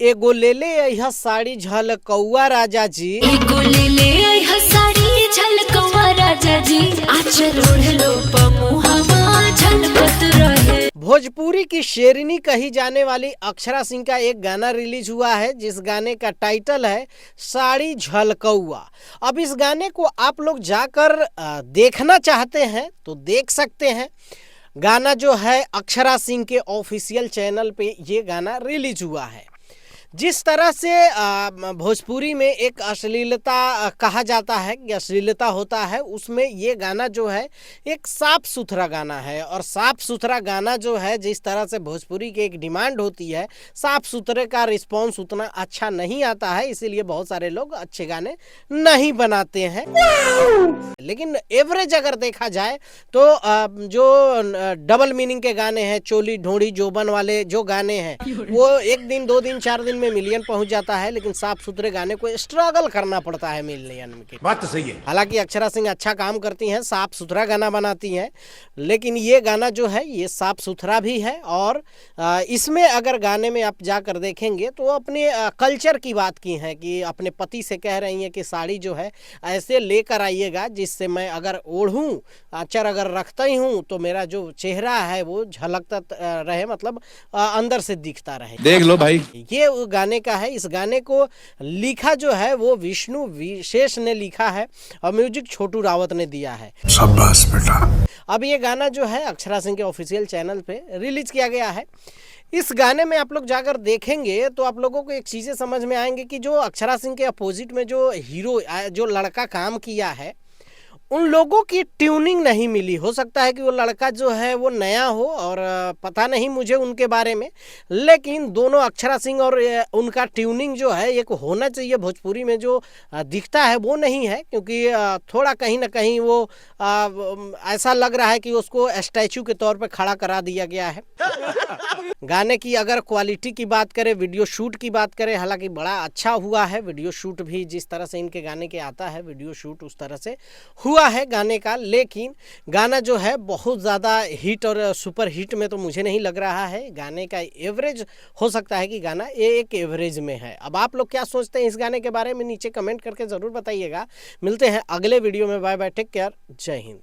एगो ले ले यह साड़ी झलकौआ राजा जी, एगो ले ले यह साड़ी झलकौआ राजा जी, आचर ओढ़ लो पमुहावा झलकत रहे। भोजपुरी की शेरनी कही जाने वाली अक्षरा सिंह का एक गाना रिलीज हुआ है जिस गाने का टाइटल है साड़ी झलकौआ। अब इस गाने को आप लोग जाकर देखना चाहते हैं तो देख सकते हैं। गाना जो है अक्षरा सिंह के ऑफिशियल चैनल पे ये गाना रिलीज हुआ है। जिस तरह से भोजपुरी में एक अश्लीलता कहा जाता है कि अश्लीलता होता है, उसमें ये गाना जो है एक साफ सुथरा गाना है। और साफ सुथरा गाना जो है, जिस तरह से भोजपुरी की एक डिमांड होती है, साफ सुथरे का रिस्पॉन्स उतना अच्छा नहीं आता है, इसीलिए बहुत सारे लोग अच्छे गाने नहीं बनाते हैं। लेकिन एवरेज अगर देखा जाए तो जो डबल मीनिंग के गाने हैं, चोली ढोड़ी जोबन वाले जो गाने हैं, वो एक दिन 2 दिन 4 दिन में मिलियन पहुंच जाता है। लेकिन साफ सुथरे गाने को स्ट्रगल करना पड़ता है मिलियन के। बात तो सही है। हालांकि अक्षरा सिंह अच्छा काम करती हैं, साफ सुथरा गाना बनाती हैं, लेकिन ये गाना जो है ये साफ सुथरा भी है। और इसमें अगर गाने में आप जाकर देखेंगे तो अपने कल्चर की बात की है कि अपने पति से कह रही हैं कि साड़ी जो है ऐसे लेकर आइएगा जिससे मैं अगर ओढ़ूं, आचर अगर रखता ही हूं तो मेरा जो चेहरा है वो झलकता रहे, मतलब अंदर से दिखता रहे। देख लो भाई, ये गाने का है। इस गाने को लिखा जो है वो विष्णु विशेष ने लिखा है और म्यूजिक छोटू रावत ने दिया है। शाबाश बेटा। अब ये गाना जो है अक्षरा सिंह के ऑफिशियल चैनल पे रिलीज किया गया है। इस गाने में आप लोग जाकर देखेंगे तो आप लोगों को एक चीज़ें समझ में आएंगे कि जो अक्षरा सिंह के अपोजिट में जो हीरो जो लड़का काम किया है, उन लोगों की ट्यूनिंग नहीं मिली। हो सकता है कि वो लड़का जो है वो नया हो और पता नहीं मुझे उनके बारे में, लेकिन दोनों अक्षरा सिंह और उनका ट्यूनिंग जो है एक होना चाहिए भोजपुरी में जो दिखता है वो नहीं है। क्योंकि थोड़ा कहीं ना कहीं वो ऐसा लग रहा है कि उसको स्टैचू के तौर पे खड़ा करा दिया गया है। गाने की अगर क्वालिटी की बात करें, वीडियो शूट की बात करें, हालांकि बड़ा अच्छा हुआ है। वीडियो शूट भी जिस तरह से इनके गाने के आता है, वीडियो शूट उस तरह से हुआ है गाने का। लेकिन गाना जो है बहुत ज़्यादा हिट और सुपर हिट में तो मुझे नहीं लग रहा है। गाने का एवरेज हो सकता है कि गाना एक एवरेज में है। अब आप लोग क्या सोचते हैं इस गाने के बारे में नीचे कमेंट करके ज़रूर बताइएगा। मिलते हैं अगले वीडियो में। बाय बाय, टेक केयर, जय हिंद।